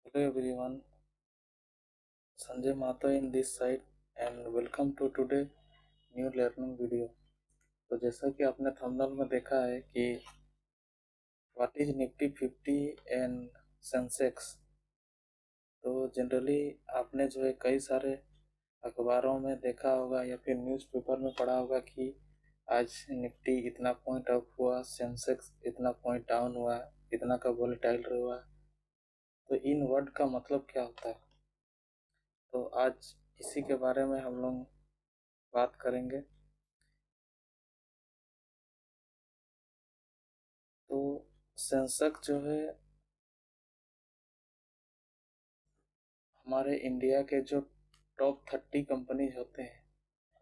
Hello everyone, Sanjay Mato in this side and welcome to today new learning video। तो जैसा कि आपने thumbnail में देखा है कि what is Nifty 50 and Sensex. तो जनरली आपने जो है कई सारे अखबारों में देखा होगा या फिर न्यूज़पेपर में पढ़ा होगा कि आज निफ्टी इतना पॉइंट अप हुआ, सेंसेक्स इतना पॉइंट डाउन हुआ, इतना का वोलेटाइल हुआ। तो इन वर्ड का मतलब क्या होता है? तो आज इसी के बारे में हम लोग बात करेंगे। तो सेंसेक्स जो है हमारे इंडिया के जो टॉप 30 कंपनीज होते हैं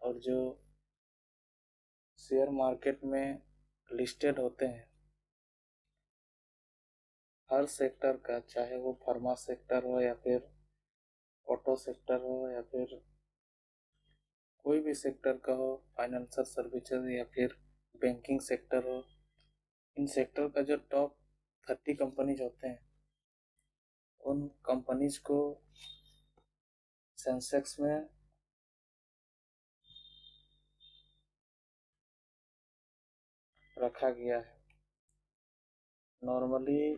और जो शेयर मार्केट में लिस्टेड होते हैं, हर सेक्टर का, चाहे वो फार्मा सेक्टर हो या फिर ऑटो सेक्टर हो या फिर कोई भी सेक्टर का हो, फाइनेंशियल सर्विसेज या फिर बैंकिंग सेक्टर हो, इन सेक्टर का जो टॉप 30 कंपनीज होते हैं उन कंपनीज को सेंसेक्स में रखा गया है। नॉर्मली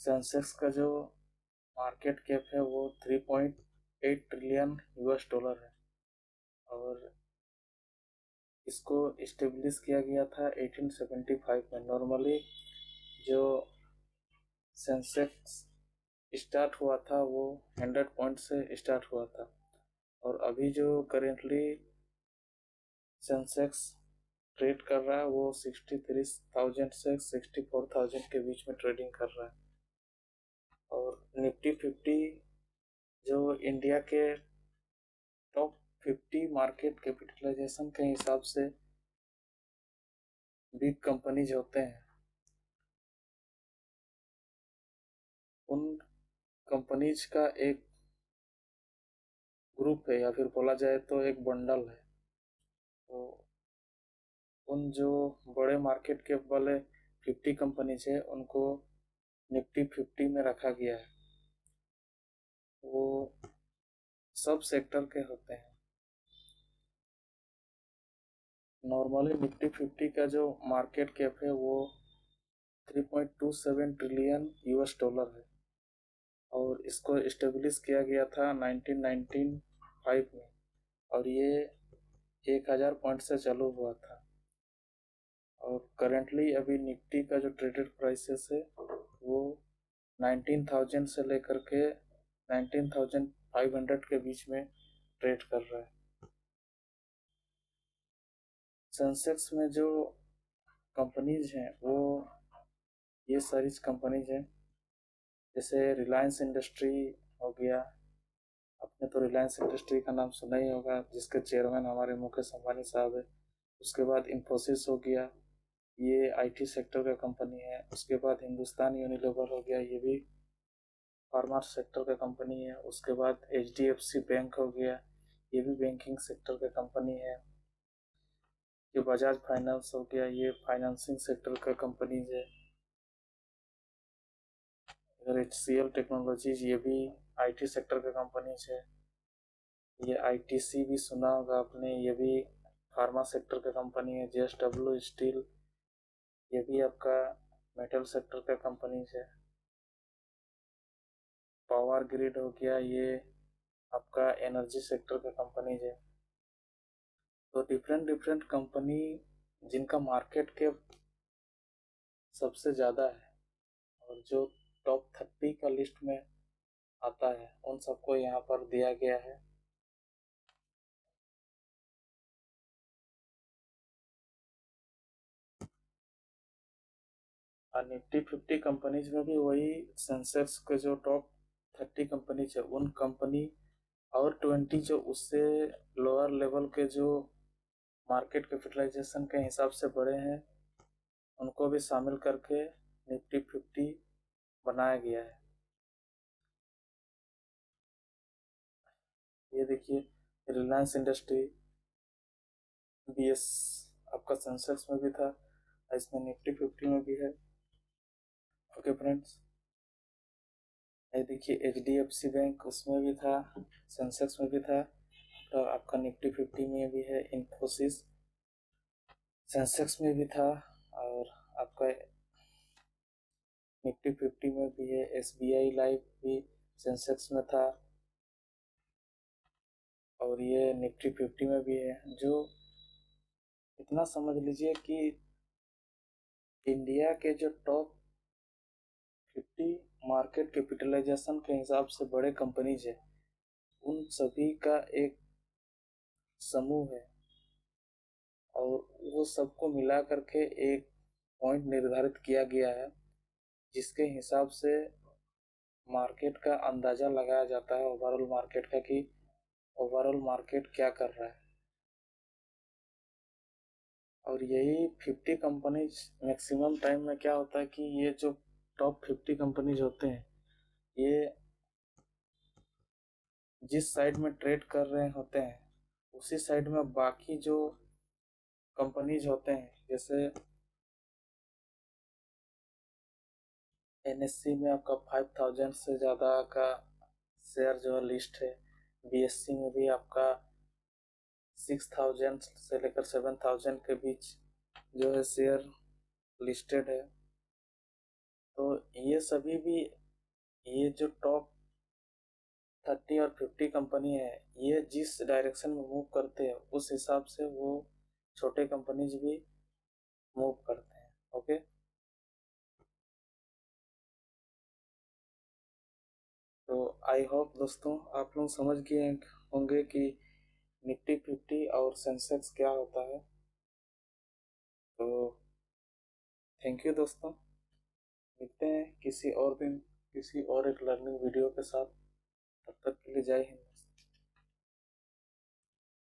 सेंसेक्स का जो मार्केट कैप है वो 3.8 ट्रिलियन यूएस डॉलर है और इसको इस्टेब्लिश किया गया था 1875 में। नॉर्मली जो सेंसेक्स स्टार्ट हुआ था वो 100 पॉइंट से स्टार्ट हुआ था और अभी जो करेंटली सेंसेक्स ट्रेड कर रहा है वो 63,000 से 64,000 के बीच में ट्रेडिंग कर रहा है। और निफ्टी 50 जो इंडिया के टॉप 50 मार्केट कैपिटलाइजेशन के हिसाब से बिग कंपनीज होते हैं, उन कंपनीज का एक ग्रुप है या फिर बोला जाए तो एक बंडल है। तो उन जो बड़े मार्केट कैप वाले 50 कंपनीज है उनको निफ्टी 50 में रखा गया है। वो सब सेक्टर के होते हैं। नॉर्मली निफ्टी 50 का जो मार्केट कैप है वो 3.27 ट्रिलियन यूएस डॉलर है और इसको इस्टेब्लिश किया गया था 1995 में और ये 1000 पॉइंट से चालू हुआ था। और करेंटली अभी निफ्टी का जो ट्रेडेड प्राइसेस है वो 19,000 से लेकर के 19,500 के बीच में ट्रेड कर रहा है। सेंसेक्स में जो कंपनीज हैं वो ये सारी कंपनीज हैं, जैसे रिलायंस इंडस्ट्री हो गया। आपने तो रिलायंस इंडस्ट्री का नाम सुना ही होगा जिसके चेयरमैन हमारे मुकेश अंबानी साहब है। उसके बाद इंफोसिस हो गया, ये आईटी सेक्टर का कंपनी है। उसके बाद हिंदुस्तान यूनिलीवर हो गया, ये भी फार्मा सेक्टर का कंपनी है। उसके बाद एचडीएफसी बैंक हो गया, ये भी बैंकिंग सेक्टर का कंपनी है। ये बजाज फाइनेंस हो गया, ये फाइनेंसिंग सेक्टर का कंपनी है। अगर HCL टेक्नोलॉजीज, ये भी आईटी सेक्टर का कंपनी है। ये आईटीसी भी सुना होगा आपने, ये भी फार्मा सेक्टर का कंपनी है। JSW स्टील, ये भी आपका मेटल सेक्टर का कंपनी है। पावर ग्रिड हो गया, ये आपका एनर्जी सेक्टर का कंपनी है। तो डिफरेंट डिफरेंट कंपनी जिनका मार्केट कैप सबसे ज़्यादा है और जो टॉप 30 का लिस्ट में आता है उन सबको यहाँ पर दिया गया है। और निफ्टी 50 कंपनीज में भी वही सेंसेक्स के जो टॉप 30 कंपनीज है उन कंपनी और 20 जो उससे लोअर लेवल के जो मार्केट कैपिटलाइजेशन के हिसाब से बड़े हैं उनको भी शामिल करके निफ्टी 50 बनाया गया है। ये देखिए, रिलायंस इंडस्ट्री BS आपका सेंसेक्स में भी था, इसमें निफ्टी 50 में भी है। ओके फ्रेंड्स, ये देखिए HDFC बैंक उसमें भी था, सेंसेक्स में भी था, तो आपका निफ्टी 50 में भी है, इन्फोसिस सेंसेक्स में भी था, और आपका निफ्टी 50 में भी है, SBI लाइफ भी सेंसेक्स में था, और ये निफ्टी 50 में भी है। जो इतना समझ लीजिए कि इंडिया के जो टॉप 50 मार्केट कैपिटलाइजेशन के हिसाब से बड़े कंपनीज है, उन सभी का एक समूह है, और वो सबको मिला करके एक पॉइंट निर्धारित किया गया है, जिसके हिसाब से मार्केट का अंदाजा लगाया जाता है, ओवरऑल मार्केट का, कि ओवरऑल मार्केट क्या कर रहा है। और यही 50 कंपनीज मैक्सिमम टाइम में क्या होता है कि ये जो टॉप 50 कंपनीज होते हैं, ये जिस साइड में ट्रेड कर रहे होते हैं, उसी साइड में बाकी जो कंपनीज होते हैं, जैसे NSE में आपका 5000 से ज़्यादा का शेयर जो है लिस्ट है, BSE में भी आपका 6000 से लेकर 7000 के बीच जो है शेयर लिस्टेड है। तो ये सभी भी, ये जो टॉप 30 और 50 कंपनी है, ये जिस डायरेक्शन में मूव करते हैं उस हिसाब से वो छोटे कंपनीज भी मूव करते हैं। ओके, तो आई होप दोस्तों आप लोग समझ गए होंगे कि निफ्टी 50 और सेंसेक्स क्या होता है। तो थैंक यू दोस्तों, मिलते हैं किसी और दिन किसी और एक लर्निंग वीडियो के साथ। तब तक के लिए जय हिंद।